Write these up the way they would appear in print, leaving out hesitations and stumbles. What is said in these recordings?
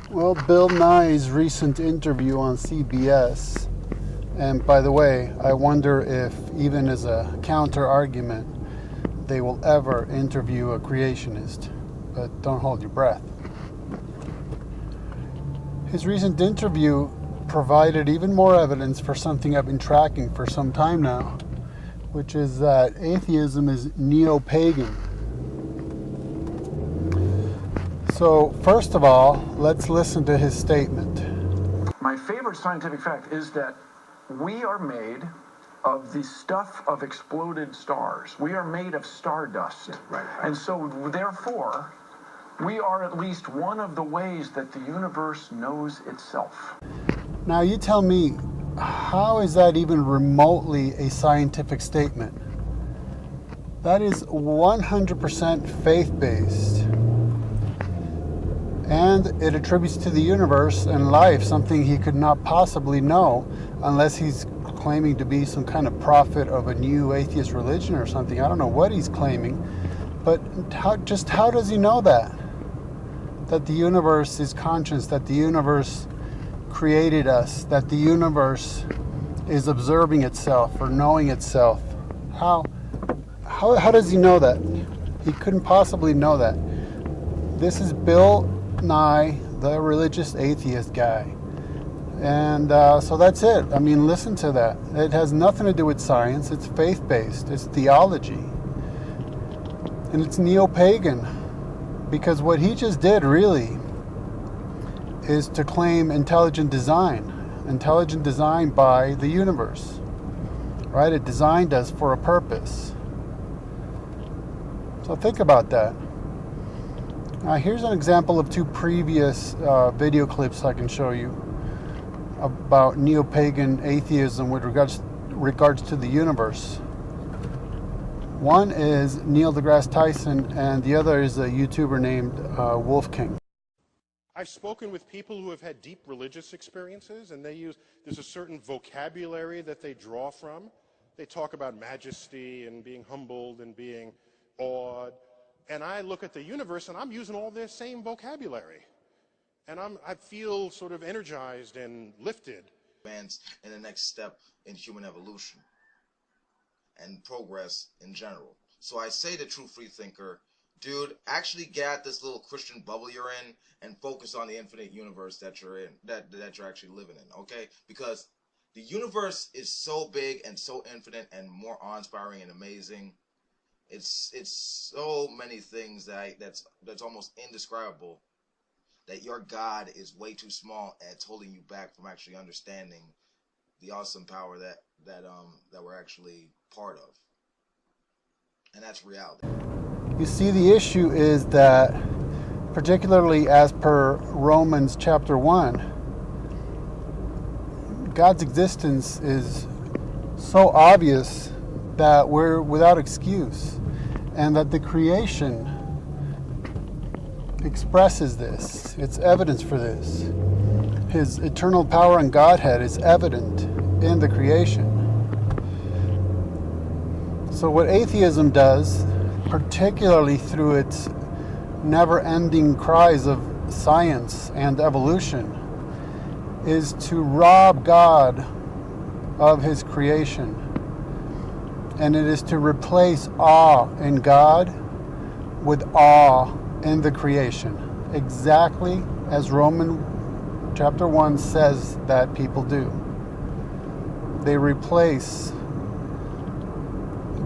Well, Bill Nye's recent interview on CBS, and by the way, I wonder if, even as a counter-argument, they will ever interview a creationist, but don't hold your breath. His recent interview provided even more evidence for something I've been tracking for some time now, which is that atheism is neo-pagan. So, first of all, let's listen to his statement. My favorite scientific fact is that we are made of the stuff of exploded stars. We are made of stardust. Right. And so, therefore, we are at least one of the ways that the universe knows itself. Now, you tell me, how is that even remotely a scientific statement? That is 100% faith-based. And it attributes to the universe and life something he could not possibly know unless he's claiming to be some kind of prophet of a new atheist religion or something. I don't know what he's claiming, but how does he know that? That the universe is conscious, that the universe created us, that the universe is observing itself or knowing itself. How does he know that? He couldn't possibly know that. This is Bill Nye, the religious atheist guy. And so that's it. I mean, listen to that. It has nothing to do with science. It's faith-based. It's theology. And it's neo-pagan. Because what he just did, really, is to claim intelligent design by the universe. Right? It designed us for a purpose. So think about that. Now, here's an example of two previous video clips I can show you about neo-pagan atheism with regards to the universe. One is Neil deGrasse Tyson, and the other is a YouTuber named Wolf King. I've spoken with people who have had deep religious experiences, and there's a certain vocabulary that they draw from. They talk about majesty and being humbled and being awed. And I look at the universe, and I'm using all their same vocabulary. And I feel sort of energized and lifted. Advance in the next step in human evolution and progress in general. So I say to true freethinker, dude, actually get out this little Christian bubble you're in and focus on the infinite universe that you're in, that you're actually living in, okay? Because the universe is so big and so infinite and more awe-inspiring and amazing. It's so many things that's almost indescribable, that your God is way too small and it's holding you back from actually understanding the awesome power that we're actually part of. And that's reality. You see, the issue is that, particularly as per Romans chapter 1, God's existence is so obvious that we're without excuse, and that the creation expresses this. It's evidence for this. His eternal power and Godhead is evident in the creation. So what atheism does, particularly through its never-ending cries of science and evolution, is to rob God of his creation. And it is to replace awe in God with awe in the creation, exactly as Romans chapter 1 says that people do. They replace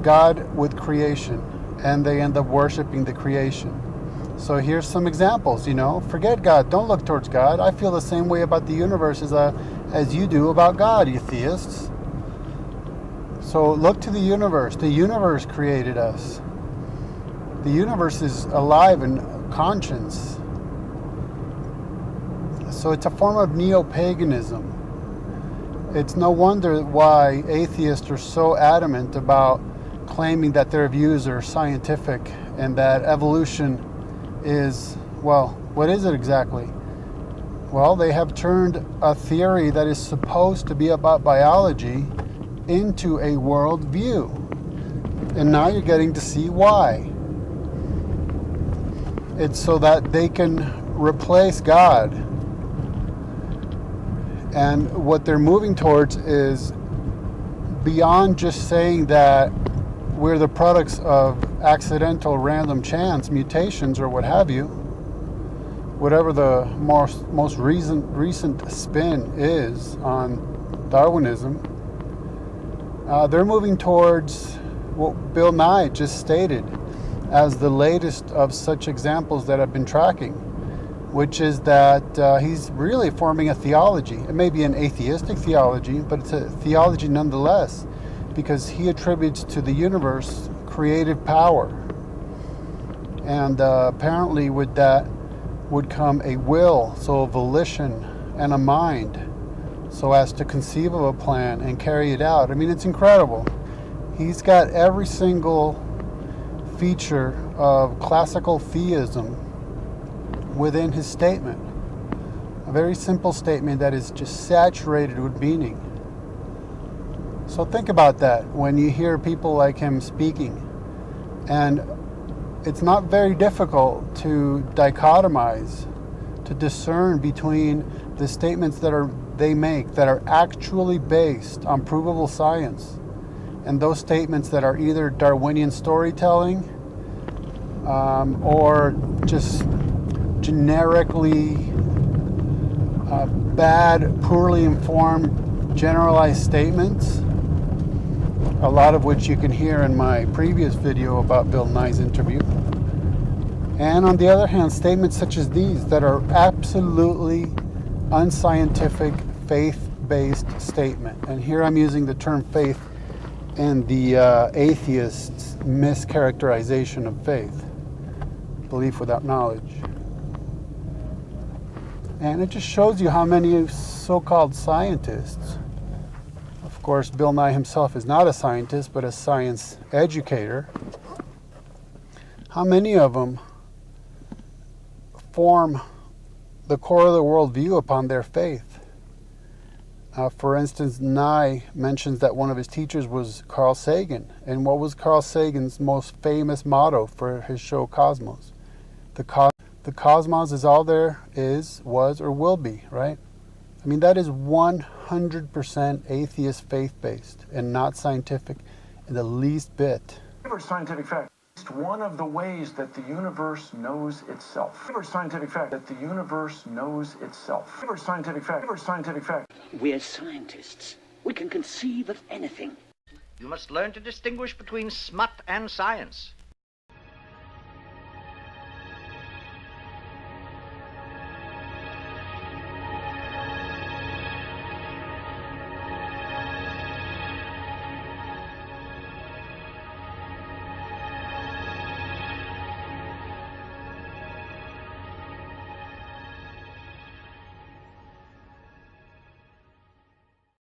God with creation, and they end up worshiping the creation. So here's some examples, forget God, don't look towards God. I feel the same way about the universe as you do about God, you theists. So look to the universe. The universe created us. The universe is alive and conscious. So it's a form of neo-paganism. It's no wonder why atheists are so adamant about claiming that their views are scientific and that evolution is, well, what is it exactly? Well, they have turned a theory that is supposed to be about biology into a worldview. And now you're getting to see why. It's so that they can replace God And what they're moving towards is beyond just saying that we're the products of accidental random chance, mutations, or what have you, whatever the most recent spin is on Darwinism. They're moving towards what Bill Nye just stated as the latest of such examples that I've been tracking, which is that he's really forming a theology. It may be an atheistic theology, but it's a theology nonetheless, because he attributes to the universe creative power. And apparently with that would come a will, so a volition, and a mind, so as to conceive of a plan and carry it out. I mean, it's incredible. He's got every single feature of classical theism within his statement. A very simple statement that is just saturated with meaning. So think about that when you hear people like him speaking. And it's not very difficult to dichotomize, to discern between the statements that they make that are actually based on provable science, and those statements that are either Darwinian storytelling or just generically bad, poorly informed, generalized statements, a lot of which you can hear in my previous video about Bill Nye's interview. And on the other hand, statements such as these that are absolutely unscientific, faith-based statement. And here I'm using the term faith in the atheist's mischaracterization of faith, belief without knowledge. And it just shows you how many so-called scientists, of course Bill Nye himself is not a scientist but a science educator, how many of them form the core of the worldview upon their faith. For instance, Nye mentions that one of his teachers was Carl Sagan. And what was Carl Sagan's most famous motto for his show Cosmos? The cosmos is all there is, was, or will be, right? I mean, that is 100% atheist faith-based and not scientific in the least bit. Scientific fact. One of the ways that the universe knows itself. Scientific fact that the universe knows itself. Scientific fact. We're scientists. We can conceive of anything. You must learn to distinguish between smut and science.